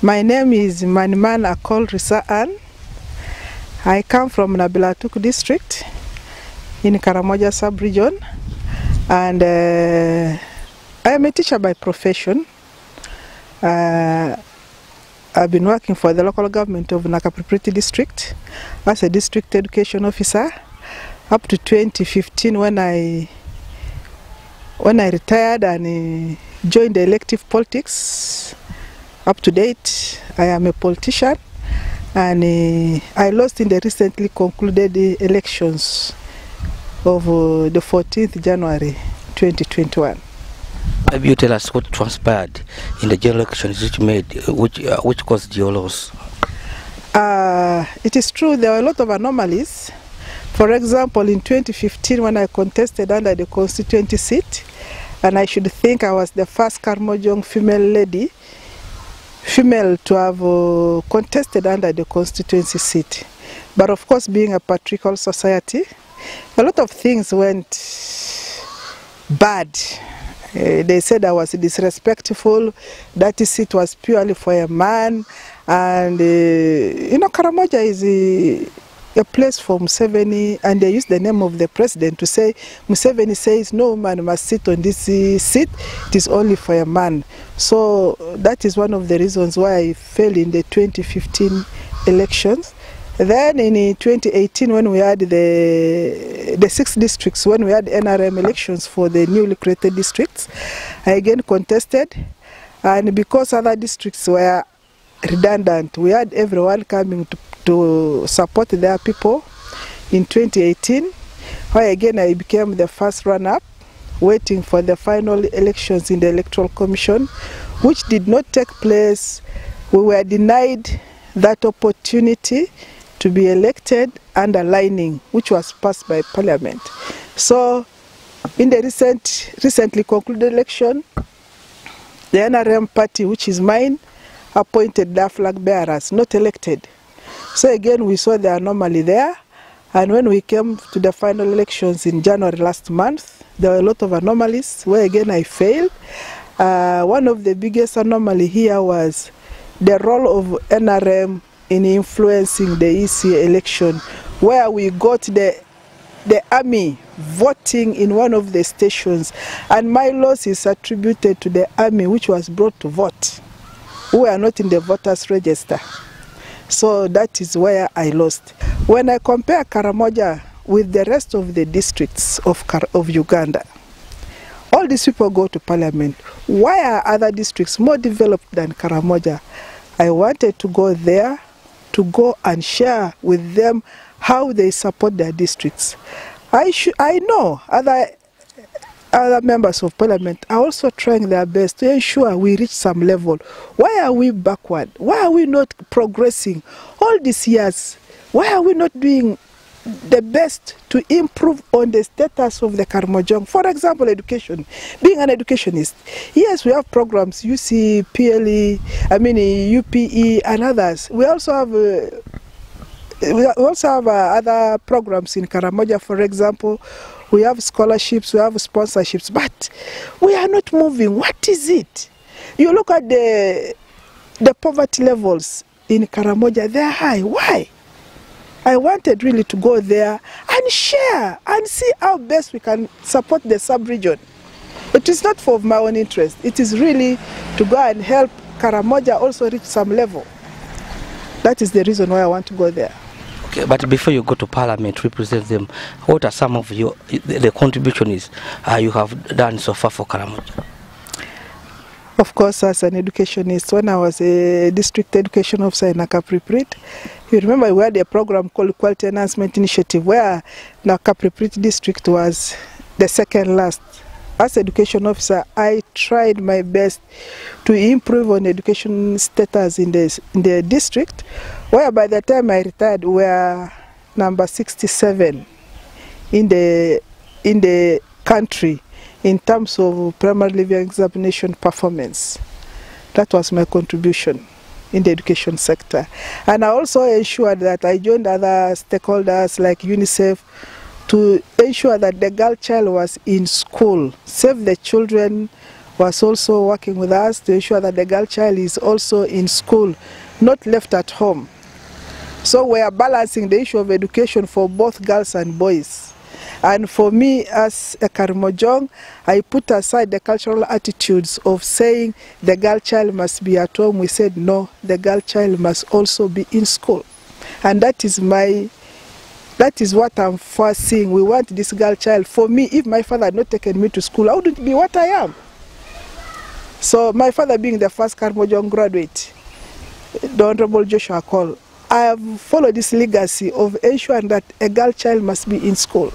My name is Manimam Akol Risa Anne. I come from Nabilatuk district in Karamoja sub-region, and I am a teacher by profession. I've been working for the local government of Nakapripriti district as a district education officer up to 2015 when I retired and joined the elective politics. Up to date, I am a politician, and I lost in the recently concluded elections of the 14th January 2021. Maybe you tell us what transpired in the general elections which made, which caused your loss. It is true there were a lot of anomalies. For example, in 2015 when I contested under the constituency seat, and I should think I was the first Karamoja female to have contested under the constituency seat. But of course, being a patriarchal society, a lot of things went bad. They said I was disrespectful, that seat was purely for a man, and you know, Karamoja is a place for Museveni, and they used the name of the president to say, Museveni says no man must sit on this seat, it is only for a man. So that is one of the reasons why I failed in the 2015 elections. Then in 2018 when we had the 6 districts, when we had NRM elections for the newly created districts, I again contested, and because other districts were redundant, we had everyone coming to support their people. In 2018, why again I became the first runner-up, waiting for the final elections in the Electoral Commission, which did not take place. We were denied that opportunity to be elected under lining, which was passed by Parliament. So, in the recently concluded election, the NRM party, which is mine, appointed their flag bearers, not elected. So again, we saw the anomaly there, and when we came to the final elections in January last month, there were a lot of anomalies where again I failed. One of the biggest anomaly here was the role of NRM in influencing the EC election, where we got the army voting in one of the stations, and my loss is attributed to the army which was brought to vote, who are not in the voters register. So that is where I lost. When I compare Karamoja with the rest of the districts of Uganda, all these people go to Parliament. Why are other districts more developed than Karamoja? I wanted to go there to go and share with them how they support their districts. I know other members of Parliament are also trying their best to ensure we reach some level. Why are we backward? Why are we not progressing? All these years, why are we not doing the best to improve on the status of the Karamoja? For example, education. Being an educationist, yes, we have programs, UC, PLE, UPE and others. We also have other programs in Karamoja. For example, we have scholarships, we have sponsorships, but we are not moving. What is it? You look at the poverty levels in Karamoja, they're high. Why? I wanted really to go there and share and see how best we can support the sub-region. It is not for my own interest. It is really to go and help Karamoja also reach some level. That is the reason why I want to go there. Okay, but before you go to Parliament, represent them, what are some of the contributions you have done so far for Karamoja? Of course, as an educationist, when I was a district education officer in Nakapripriti, you remember we had a program called Quality Enhancement Initiative where Nakapripriti district was the second last. As education officer, I tried my best to improve on education status in the district, where by the time I retired, we were number 67 in the country in terms of primary level examination performance. That was my contribution in the education sector. And I also ensured that I joined other stakeholders like UNICEF to ensure that the girl child was in school, save the children was also working with us to ensure that the girl child is also in school, not left at home. So we are balancing the issue of education for both girls and boys. And for me, as a Karamojong, I put aside the cultural attitudes of saying the girl child must be at home. We said, no, the girl child must also be in school. And that is what I'm foreseeing. We want this girl child. For me, if my father had not taken me to school, I wouldn't be what I am. So my father being the first Karamoja graduate, the Honorable Joshua Akol, I have followed this legacy of ensuring that a girl child must be in school.